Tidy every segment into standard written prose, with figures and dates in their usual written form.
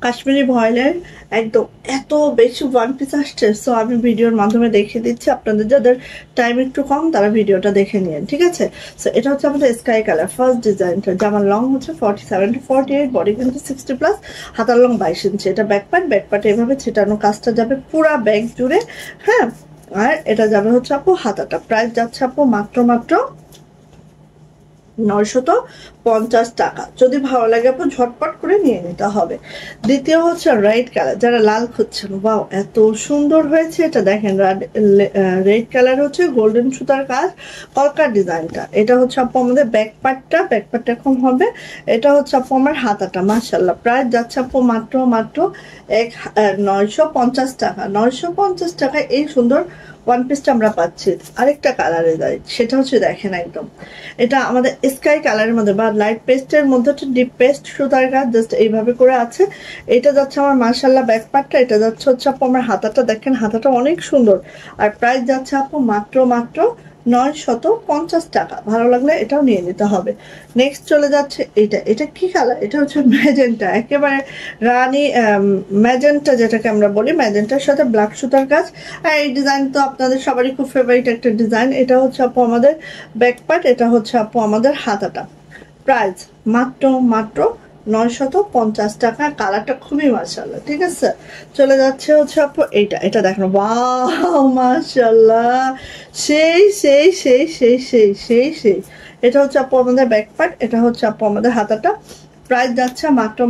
কাশ্মীরি ভয়েলের একদম এত বেশি ওয়ান পিস আসছে। সো আমি ভিডিওর মাধ্যমে দেখিয়ে দিচ্ছি, আপনাদের যাদের টাইম একটু কম তারা ভিডিওটা দেখে নিন, ঠিক আছে? সো এটা হচ্ছে আমাদের স্কাই কালার ফার্স্ট ডিজাইনটা। জামার লং হচ্ছে 47 to 48, বডি কিন্তু 60+, হাতার লং 22 ইঞ্চি। এটা ব্যাকপার্ট এভাবে ছিটানো কাজটা যাবে পুরা ব্যাগ জুড়ে, হ্যাঁ। আর এটা যাবে হচ্ছে আপু হাতাটা। প্রাইস যাচ্ছে আপু মাত্র 950 টাকা। যদি ভালো লাগে আপু ঝটপট করে নিয়ে নিতে হবে। দ্বিতীয় হচ্ছে রেড কালার, যারা লাল খুঁজছেন, ওয়াও এত সুন্দর হয়েছে এটা দেখেন। রেড কালার হচ্ছে গোল্ডেন সুতার কাজ, কলকার ডিজাইনটা। এটা হচ্ছে আপু আমাদের ব্যাকপার্টটা এরকম হবে। এটা হচ্ছে আপু আমার হাতাটা। মাশাআল্লাহ, প্রাইস যাচ্ছে আপু মাত্র 950 টাকা। 950 টাকায় এই সুন্দর ওয়ান পিসটা আমরা পাচ্ছি। আরেকটা কালারে যায়, সেটা হচ্ছে দেখেন একদম এটা আমাদের স্কাই কালারের মধ্যে বা লাইট পেস্টের মধ্যে হচ্ছে ডিপ পেস্ট সুতার কাজ জাস্ট এইভাবে করে আছে। এটা যাচ্ছে আমার মাশাআল্লাহ ব্যাকপার্টটা। এটা যাচ্ছে হচ্ছে আপু আমার হাতাটা, দেখেন হাতাটা অনেক সুন্দর। আর প্রাইস যাচ্ছে আপু মাত্র 950 টাকা। ভালো লাগলে এটাও নিয়ে নিতে হবে। নেক্সট চলে যাচ্ছে এটা কি কালার? এটা হচ্ছে ম্যাজেন্টা, একেবারে রানী ম্যাজেন্টা, যেটাকে আমরা বলি ম্যাজেন্টার সাথে ব্ল্যাক সুতার কাজ। আর এই ডিজাইন তো আপনাদের সবারই খুব ফেভারিট একটা ডিজাইন। এটা হচ্ছে আপু আমাদের ব্যাকপার্ট, এটা হচ্ছে আপু আমাদের হাতাটা। প্রাইস মাত্র 950 টাকা। কালারটা খুবই মাশাআল্লাহ, ঠিক আছে? চলে যাচ্ছে হচ্ছে আপু এটা দেখেন, ওয়াও মাশাআল্লাহ, সেই সেই সেই সেই সেই সেই সেই এটা হচ্ছে আপু আমাদের ব্যাকপার্ট, এটা হচ্ছে আপু আমাদের হাতাটা। প্রাইস যাচ্ছে মাত্র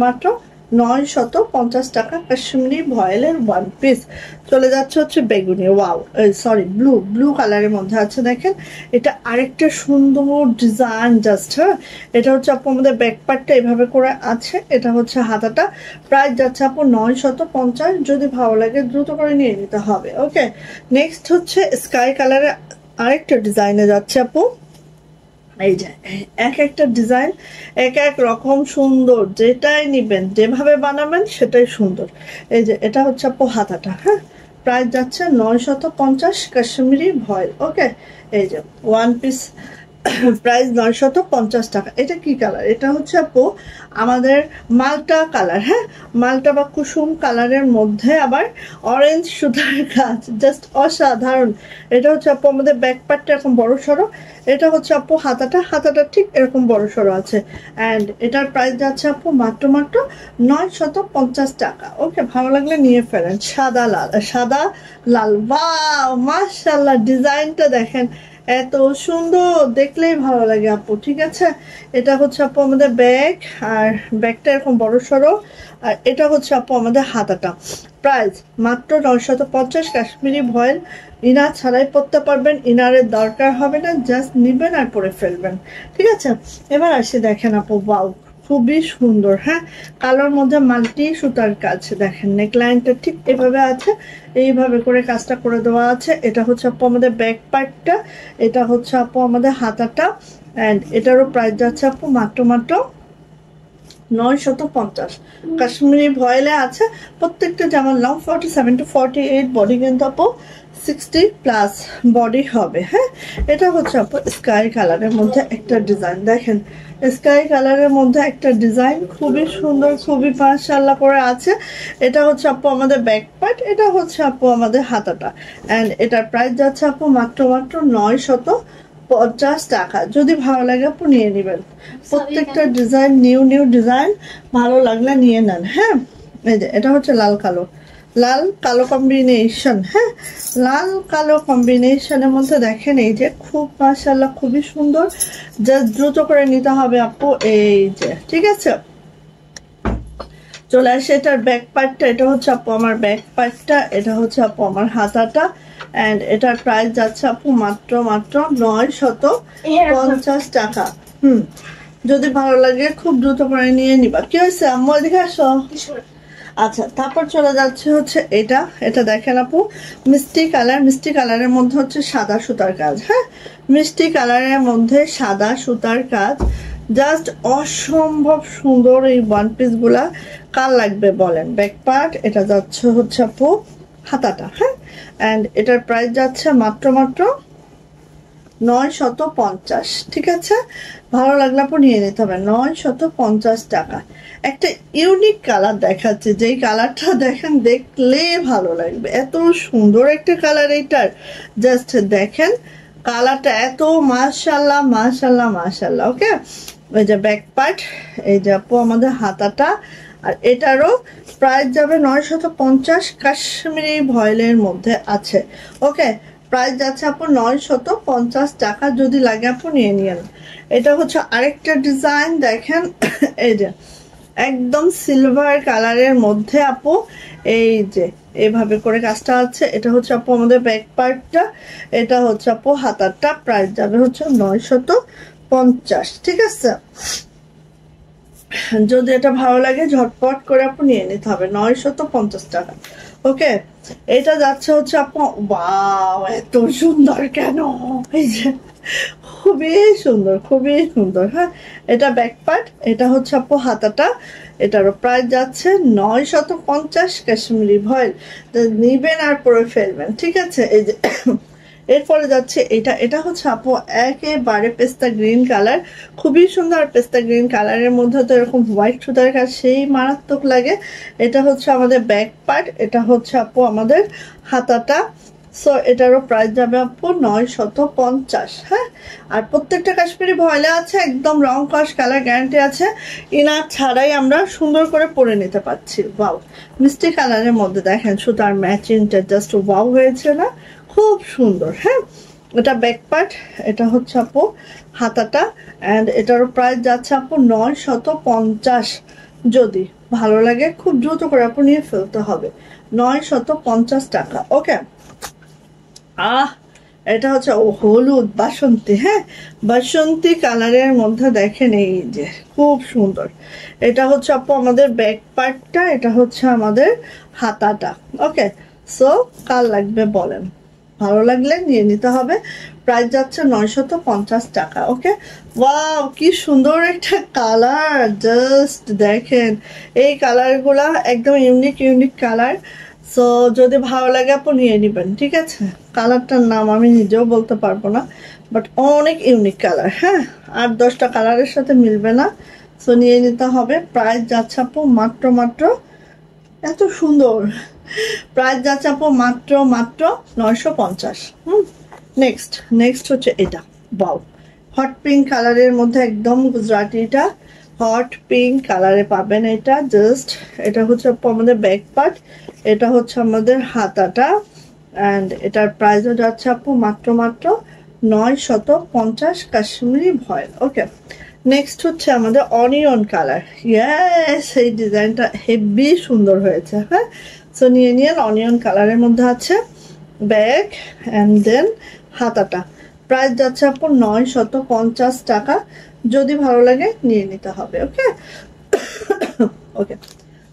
950 টাকা। কাশ্মীরি ভয়েলের ওয়ান পিস। চলে যাচ্ছে হচ্ছে বেগুনি, ওয়াও সরি ব্লু কালারের মধ্যে আছে দেখেন। এটা আরেকটা সুন্দর ডিজাইন জাস্ট, হ্যাঁ। এটা হচ্ছে আপু আমাদের ব্যাকপার্টটা এভাবে করে আছে, এটা হচ্ছে হাতাটা। প্রাইস যাচ্ছে আপু 950। যদি ভালো লাগে দ্রুত করে নিয়ে নিতে হবে, ওকে। নেক্সট হচ্ছে স্কাই কালারের আরেকটা ডিজাইনে যাচ্ছে আপু। এই যে এক একটা ডিজাইন এক এক রকম সুন্দর, যেটাই নিবেন যেভাবে বানাবেন সেটাই সুন্দর। এই যে এটা হচ্ছে আপু হাতাটা, হ্যাঁ। প্রাইস যাচ্ছে 950 কাশ্মীরি ভয়েল, ওকে। এই যে ওয়ান পিস প্রাইস 950 টাকা। এটা কি কালার? এটা হচ্ছে আপু আমাদের মাল্টা কালার, হ্যাঁ। মাল্টা বা কুসুম কালারের মধ্যে আবার অরেঞ্জ সুতার কাজ, জাস্ট অসাধারণ। এটা হচ্ছে আপু আমাদের ব্যাকপার্টটা এরকম বড় সড়ো। এটা হচ্ছে আপু হাতাটা ঠিক এরকম বড় সড়ো আছে। অ্যান্ড এটার প্রাইস যাচ্ছে আপু মাত্র 950 টাকা, ওকে। ভালো লাগলে নিয়ে ফেলেন। সাদা লাল, ওয়াও মাশাআল্লাহ, ডিজাইনটা দেখেন এত সুন্দর, দেখলেই ভালো লাগে আপু, ঠিক আছে? এটা হচ্ছে আপু আমাদের ব্যাগ, আর ব্যাগটা এরকম বড় সড়ো। আর এটা হচ্ছে আপু আমাদের হাতাটা। প্রাইস মাত্র 950। কাশ্মীরি ভয়েল ইনার ছাড়াই পরতে পারবেন, ইনারের দরকার হবে না, জাস্ট নিবেন আর পরে ফেলবেন, ঠিক আছে? এবার আসি দেখেন আপু, ওয়াও খুবই সুন্দর, হ্যাঁ। কালোর মধ্যে মাল্টি সুতার কাজ, দেখেন নেকলাইনটা ঠিক এভাবে আছে, এইভাবে করে কাজটা করে দেওয়া আছে। এটা হচ্ছে আপু আমাদের ব্যাক পার্টটা, এটা হচ্ছে আপু আমাদের হাতাটা। অ্যান্ড এটারও প্রাইস যাচ্ছে আপু মাত্র 950। কাশ্মীরি ভয়েলে আছে। প্রত্যেকটা জামার লং 47 to 48, বডি কিন্তু আপু 60+ বডি হবে, হ্যাঁ। এটা হচ্ছে আপু স্কাই কালারের মধ্যে একটা ডিজাইন, দেখেন স্কাই কালারের মধ্যে একটা ডিজাইন খুবই সুন্দর, খুবই মাশাআল্লাহ করে আছে। এটা হচ্ছে আপু আমাদের ব্যাক পার্ট, এটা হচ্ছে আপু আমাদের হাতাটা। অ্যান্ড এটার প্রাইস যাচ্ছে আপু মাত্র 950 টাকা। যদি ভালো লাগে আপু নিয়ে নেবেন। প্রত্যেকটা ডিজাইন নিউ ডিজাইন, ভালো লাগলে নিয়ে নেন, হ্যাঁ। এই যে এটা হচ্ছে লাল কালো কম্বিনেশন, হ্যাঁ। লাল কালো কম্বিনেশনের মধ্যে দেখেন এই যে খুব মাশাআল্লাহ, খুবই সুন্দর। জাস্ট দ্রুত করে নিতে হবে আপু, এই যে, ঠিক আছে? চলে আসে এটার ব্যাক পার্টটা। এটা হচ্ছে আপু আমার ব্যাক পার্টটা, এটা হচ্ছে আপু আমার হাতাটা। অ্যান্ড এটার প্রাইস যাচ্ছে আপু মাত্র 950 টাকা। যদি ভালো লাগে খুব দ্রুত করে নিয়ে নিবা। কি হয়েছে আম্মু, এদিকে আসো। আচ্ছা, তারপর চলে যাচ্ছে হচ্ছে এটা দেখেন আপু, মিষ্টি কালারের মধ্যে হচ্ছে সাদা সুতার কাজ, হ্যাঁ। মিষ্টি কালারের মধ্যে সাদা সুতার কাজ, জাস্ট অসম্ভব সুন্দর। এই ওয়ান পিস গুলা কার লাগবে বলেন? ব্যাক পার্ট, এটা যাচ্ছে হচ্ছে আপু হাতাটা, হ্যাঁ। অ্যান্ড এটার প্রাইস যাচ্ছে মাত্র 950, ঠিক আছে? ভালো লাগলে আপু নিয়ে নিতে হবে। 950 টাকা। একটা ইউনিক কালার দেখাচ্ছে, যেই কালারটা দেখেন দেখলে ভালো লাগবে, এত সুন্দর একটা কালার এইটার। জাস্ট দেখেন কালারটা এত মাশাআল্লাহ মাশাআল্লাহ মাশাআল্লাহ। ওকে, এই যে ব্যাক পার্ট, এই যে আপু আমাদের হাতাটা, আর এটারও প্রাইস যাবে 950, কাশ্মীরি ভয়েলের মধ্যে আছে। ওকে, প্রাইস যাচ্ছে আপু 950 টাকা। যদি লাগে আপু নিয়ে নিন। এটা হচ্ছে আরেকটা ডিজাইন দেখেন, এই যে একদম সিলভার কালারের মধ্যে আপু এই যে এভাবে করে কাজটা আছে। এটা হচ্ছে আপু আমাদের ব্যাক পার্টটা, এটা হচ্ছে আপু হাতারটা। প্রাইস যাবে হচ্ছে 950, ঠিক আছে? যদি এটা ভালো লাগে ঝটপট করে আপু নিয়ে নিতে হবে, 950 টাকা। ওকে, এটা যাচ্ছে হচ্ছে আপু, ওয়াও এত সুন্দর কেন, এই যে খুবই সুন্দর খুবই সুন্দর। হ্যাঁ, এটা ব্যাক পার্ট, এটা হচ্ছে আপু হাতাটা। এটারও প্রাইস যাচ্ছে 950, কাশ্মীরি ভয়েল। নিবেন আর পরে ফেলবেন, ঠিক আছে? এই যে এরপরে যাচ্ছে এটা, এটা হচ্ছে আপু একেবারে পেস্তা গ্রিন কালার, খুবই সুন্দর। পেস্তা গ্রিন কালারের মধ্যে তো এরকম হোয়াইট সুতার কাজ সেই মারাত্মক লাগে। এটা হচ্ছে আমাদের ব্যাক পার্ট, এটা হচ্ছে আপু আমাদের হাতাটা। সো এটারও প্রাইস যাবে আপু 950। হ্যাঁ, আর প্রত্যেকটা কাশ্মীরি ভয়েলে আছে, একদম রং কস কালার গ্যারান্টি আছে। ইনার ছাড়াই আমরা সুন্দর করে পরে নিতে পারছি। ওয়াও, মিষ্টি কালারের মধ্যে দেখেন সুতার ম্যাচিংটা জাস্ট ওয়াও হয়েছে না? খুব সুন্দর। হ্যাঁ, এটা ব্যাক পার্ট, এটা হচ্ছে আপু হাতাটা, অ্যান্ড এটারও প্রাইস যাচ্ছে আপু 950। যদি ভালো লাগে খুব দ্রুত করে আপু নিয়ে ফেলতে হবে, 950 টাকা। ওকে, এটা হচ্ছে হলুদ বাসন্তী। হ্যাঁ, বাসন্তী কালারের মধ্যে দেখেন এই যে খুব সুন্দর। এটা হচ্ছে আপু আমাদের ব্যাক পার্টটা, এটা হচ্ছে আমাদের হাতাটা। ওকে, সো কার লাগবে বলেন, ভালো লাগলে নিয়ে নিতে হবে। প্রাইস যাচ্ছে 950 টাকা। ওকে, ওয়াও কি সুন্দর একটা কালার, জাস্ট দেখেন এই কালারগুলা একদম ইউনিক ইউনিক কালার। সো যদি ভালো লাগে আপু নিয়ে নেবেন, ঠিক আছে? কালারটার নাম আমি নিজেও বলতে পারবো না, বাট অনেক ইউনিক কালার। হ্যাঁ, 8-10টা কালারের সাথে মিলবে না, সো নিয়ে নিতে হবে। প্রাইস যাচ্ছে আপু মাত্র মাত্র, এত সুন্দর প্রাইস যাচ্ছে আপু মাত্র মাত্র 950। নেক্সট নেক্সট হচ্ছে এটা, বাউ হট পিঙ্ক কালারের মধ্যে একদম গুজরাটিটা হট পিঙ্ক কালারে পাবেন এটা। জাস্ট এটা হচ্ছে আপু আমাদের ব্যাক পার্ট, এটা হচ্ছে আমাদের হাতাটা, অ্যান্ড এটার প্রাইসও যাচ্ছে আপু মাত্র মাত্র 950, কাশ্মীরি ভয়েল। ওকে, নেক্সট হচ্ছে আমাদের অনিয়ন কালার। ইয়েস, এই ডিজাইনটা হেভি সুন্দর হয়েছে। হ্যাঁ, সো নিয়ে নিন। অনিয়ন কালারের মধ্যে আছে ব্যাক অ্যান্ড দেন হাতাটা। প্রাইস যাচ্ছে আপু 950 টাকা। যদি ভালো লাগে নিয়ে নিতে হবে। ওকে, ওকে,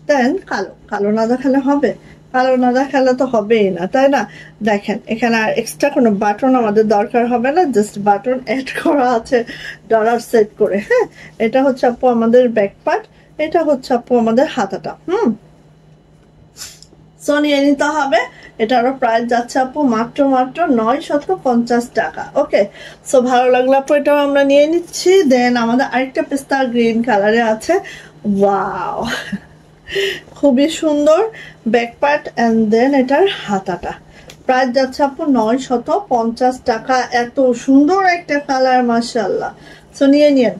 দেন কালো, কালো না দেখালে হবে? কালো না দেখালে তো হবেই না, তাই না? দেখেন এখানে আর এক্সট্রা কোনো বাটন আমাদের দরকার হবে না, জাস্ট বাটন অ্যাড করা আছে ডলার সেট করে। হ্যাঁ, এটা হচ্ছে আপু আমাদের ব্যাক পার্ট, এটা হচ্ছে আপু আমাদের হাতাটা। সো নিয়ে নিতে হবে। এটারও প্রাইস যাচ্ছে আপু মাত্র মাত্র 950 টাকা। ওকে, সো ভালো লাগলো আপু, এটাও আমরা নিয়ে নিচ্ছি। দেন আমাদের আরেকটা পেস্তা গ্রিন কালারে আছে। ওয়াও, খুবই সুন্দর ব্যাক পার্ট অ্যান্ড দেন এটার হাতাটা। প্রাইস যাচ্ছে আপু 950 টাকা। এত সুন্দর একটা কালার, মাশাআল্লাহ। সো নিয়ে নিন।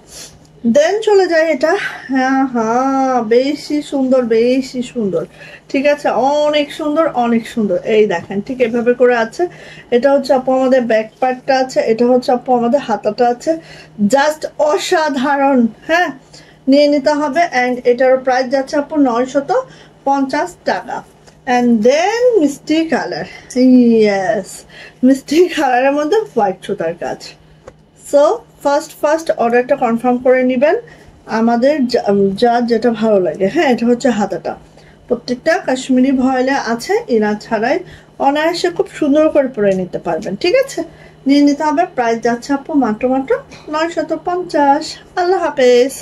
দেন চলে যায় এটা, হ্যাঁ হ্যাঁ বেশি সুন্দর বেশি সুন্দর, ঠিক আছে? অনেক সুন্দর অনেক সুন্দর। এই দেখেন ঠিক এভাবে করে আছে। এটা হচ্ছে আপু আমাদের ব্যাক পার্টটা আছে, এটা হচ্ছে আপু আমাদের হাতাটা আছে। জাস্ট অসাধারণ। হ্যাঁ, নিয়ে নিতে হবে। অ্যান্ড এটার প্রাইস যাচ্ছে আপু 950 টাকা। অ্যান্ড দেন মিষ্টি কালার, ইয়েস, মিষ্টি কালারের মধ্যে হোয়াইট সুতার কাজ। সো ফার্স্ট অর্ডারটা কনফার্ম করে নেবেন আমাদের, যার যেটা ভালো লাগে। হ্যাঁ, এটা হচ্ছে হাতাটা, প্রত্যেকটা কাশ্মীরি ভয়েলে আছে, এরা ছাড়াই অনায়াসে খুব সুন্দর করে পরে নিতে পারবেন, ঠিক আছে? নিয়ে নিতে হবে। প্রাইস যাচ্ছে আপু মাত্র মাত্র 950। আল্লাহ হাফেজ।